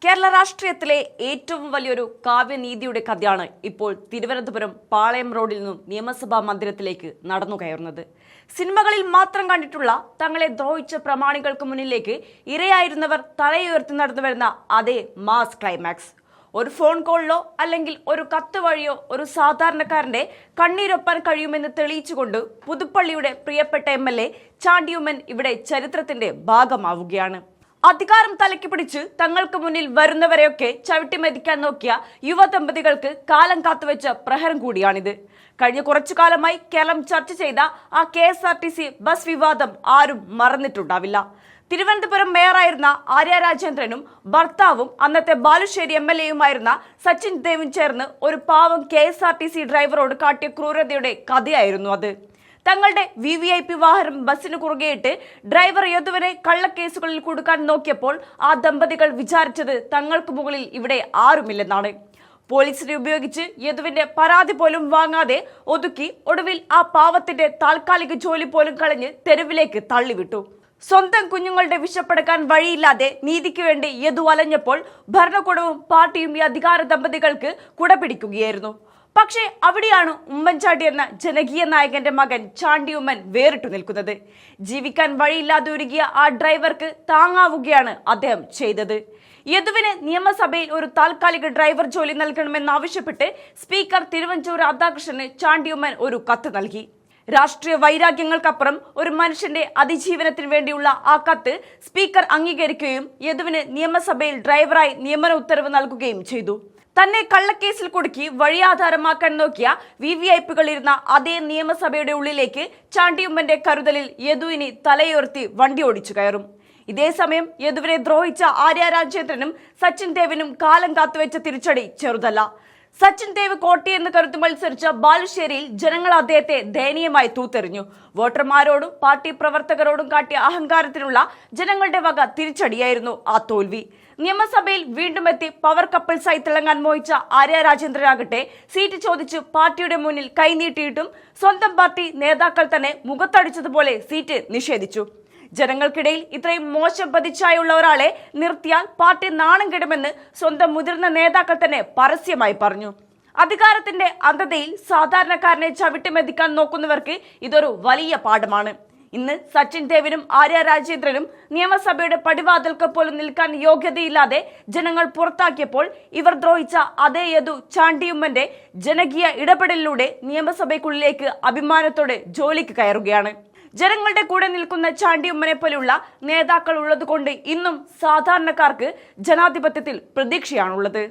കേരള രാഷ്ട്രീയത്തിലെ ഏറ്റവും വലിയൊരു കാവ്യനീതിയുടെ കഥയാണ് ഇപ്പോൾ തിരുവനന്തപുരം പാളയം റോഡിൽ നിന്നും നിയമസഭാ മന്ദിരത്തിലേക്ക് നടന്നു കയറുന്നത്. സിനിമകളിൽ മാത്രം കണ്ടിട്ടുള്ള തങ്ങളെ ദ്രോഹിച്ച പ്രമാണികൾക്ക് മുന്നിലേക്ക് ഇരയായിരുന്നവർ തലയുയർത്തി നടന്നു വരുന്ന അതേ മാസ് ക്ലൈമാക്സ്. ഒരു ഫോൺ കോളിലോ അല്ലെങ്കിൽ ഒരു കത്ത് വഴിയോ ഒരു സാധാരണക്കാരന്റെ കണ്ണീരൊപ്പാൻ കഴിയുമെന്ന് തെളിയിച്ചുകൊണ്ട് പുതുപ്പള്ളിയുടെ പ്രിയപ്പെട്ട MLA ചാണ്ടിയുമ്മൻ ഇവിടെ ചരിത്രത്തിന്റെ ഭാഗമാവുകയാണ്. അധികാരം തലയ്ക്ക് പിടിച്ച് തങ്ങൾക്ക് മുന്നിൽ വരുന്നവരെയൊക്കെ ചവിട്ടിമെതിക്കാൻ നോക്കിയ യുവദമ്പതികൾക്ക് കാലം കാത്തുവെച്ച പ്രഹരം കൂടിയാണിത്. കഴിഞ്ഞ കുറച്ചു കാലമായി കേരളം ചർച്ച ചെയ്ത ആ KSRTC ബസ് വിവാദം ആരും മറന്നിട്ടുണ്ടാവില്ല. തിരുവനന്തപുരം മേയറായിരുന്ന ആര്യ രാജേന്ദ്രനും ഭർത്താവും അന്നത്തെ ബാലുശ്ശേരി MLAയുമായിരുന്ന സച്ചിൻ ദേവും ചേർന്ന് ഒരു പാവം KSRTC ഡ്രൈവറോട് കാട്ടിയ ക്രൂരതയുടെ കഥയായിരുന്നു അത്. തങ്ങളുടെ VVIP വാഹനം ബസ്സിന് കുറുകെയിട്ട് ഡ്രൈവർ യദുവിനെ കള്ളക്കേസുകളിൽ കൊടുക്കാൻ നോക്കിയപ്പോൾ ആ ദമ്പതികൾ വിചാരിച്ചത് തങ്ങൾക്ക് മുകളിൽ ഇവിടെ ആരുമില്ലെന്നാണ്. പോലീസിനെ ഉപയോഗിച്ച് യദുവിന്റെ പരാതി പോലും വാങ്ങാതെ ഒതുക്കി ഒടുവിൽ ആ പാവത്തിന്റെ താൽക്കാലിക ജോലി പോലും കളഞ്ഞ് തെരുവിലേക്ക് തള്ളിവിട്ടു. സ്വന്തം കുഞ്ഞുങ്ങളുടെ വിശപ്പടക്കാൻ വഴിയില്ലാതെ നീതിക്ക് വേണ്ടി യദു അലഞ്ഞപ്പോൾ ഭരണകൂടവും പാർട്ടിയും ഈ അധികാര ദമ്പതികൾക്ക് കുടപിടിക്കുകയായിരുന്നു. പക്ഷേ അവിടെയാണ് ഉമ്മൻചാണ്ടി എന്ന ജനകീയ നായകന്റെ മകൻ ചാണ്ടിയുമ്മൻ വേറിട്ടു നിൽക്കുന്നത്. ജീവിക്കാൻ വഴിയില്ലാതെ ഒരുങ്ങിയ ആ ഡ്രൈവർക്ക് താങ്ങാവുകയാണ് അദ്ദേഹം ചെയ്തത്. യദുവിന് നിയമസഭയിൽ ഒരു താൽക്കാലിക ഡ്രൈവർ ജോലി നൽകണമെന്നാവശ്യപ്പെട്ട് സ്പീക്കർ തിരുവഞ്ചൂർ രാധാകൃഷ്ണന് ചാണ്ടിയുമ്മൻ ഒരു കത്ത് നൽകി. രാഷ്ട്രീയ വൈരാഗ്യങ്ങൾക്കപ്പുറം ഒരു മനുഷ്യന്റെ അതിജീവനത്തിന് വേണ്ടിയുള്ള ആ കത്ത് സ്പീക്കർ അംഗീകരിക്കുകയും യദുവിന് നിയമസഭയിൽ ഡ്രൈവറായി നിയമന ഉത്തരവ് നൽകുകയും ചെയ്തു. തന്നെ കള്ളക്കേസിൽ കുടുക്കി വഴിയാധാരമാക്കാൻ നോക്കിയ VVIPകൾ ഇരുന്ന അതേ നിയമസഭയുടെ ഉള്ളിലേക്ക് ചാണ്ടിയുമ്മന്റെ കരുതലിൽ യദുവിനെ തലയുയർത്തി വണ്ടി ഓടിച്ചു കയറും. ഇതേസമയം യദുവിനെ ദ്രോഹിച്ച ആര്യ രാജേന്ദ്രനും സച്ചിൻ ദേവിനും കാലം കാത്തുവെച്ച തിരിച്ചടി ചെറുതല്ല. സച്ചിൻ ദേവ് കോട്ടയെന്ന് കരുത്ത് മത്സരിച്ച ബാലുശ്ശേരിയിൽ ജനങ്ങൾ അദ്ദേഹത്തെ ദയനീയമായി തൂത്തെറിഞ്ഞു. വോട്ടർമാരോടും പാർട്ടി പ്രവർത്തകരോടും കാട്ടിയ അഹങ്കാരത്തിനുള്ള ജനങ്ങളുടെ വക തിരിച്ചടിയായിരുന്നു ആ തോൽവി. നിയമസഭയിൽ വീണ്ടും എത്തി പവർ കപ്പിൾസായി തിളങ്ങാൻ മോഹിച്ച ആര്യ രാജേന്ദ്രനാകട്ടെ സീറ്റ് ചോദിച്ച് പാർട്ടിയുടെ മുന്നിൽ കൈനീട്ടിയിട്ടും സ്വന്തം പാർട്ടി നേതാക്കൾ തന്നെ മുഖത്തടിച്ചതുപോലെ സീറ്റ് നിഷേധിച്ചു. ജനങ്ങൾക്കിടയിൽ ഇത്രയും മോശം പ്രതിച്ഛായുള്ള ഒരാളെ നിർത്തിയാൽ പാർട്ടി നാണം കെടുമെന്ന് സ്വന്തം മുതിർന്ന നേതാക്കൾ തന്നെ പരസ്യമായി പറഞ്ഞു. അധികാരത്തിന്റെ അന്ധതയിൽ സാധാരണക്കാരനെ ചവിട്ടിമെതിക്കാൻ നോക്കുന്നവർക്ക് ഇതൊരു വലിയ പാഠമാണ്. ഇന്ന് സച്ചിൻ ദേവിനും ആര്യ രാജേന്ദ്രനും നിയമസഭയുടെ പടിവാതിൽക്ക് പോലും നിൽക്കാൻ യോഗ്യതയില്ലാതെ ജനങ്ങൾ പുറത്താക്കിയപ്പോൾ ഇവർ ദ്രോഹിച്ച അതേ യദു ചാണ്ടിയുമ്മന്റെ ജനകീയ ഇടപെടലിലൂടെ നിയമസഭയ്ക്കുള്ളിലേക്ക് അഭിമാനത്തോടെ ജോലിക്ക് കയറുകയാണ്. ജനങ്ങളുടെ കൂടെ നിൽക്കുന്ന ചാണ്ടിയുമ്മനെ പോലെയുള്ള നേതാക്കൾ ഉള്ളതുകൊണ്ട് ഇന്നും സാധാരണക്കാർക്ക് ജനാധിപത്യത്തിൽ പ്രതീക്ഷയാണുള്ളത്.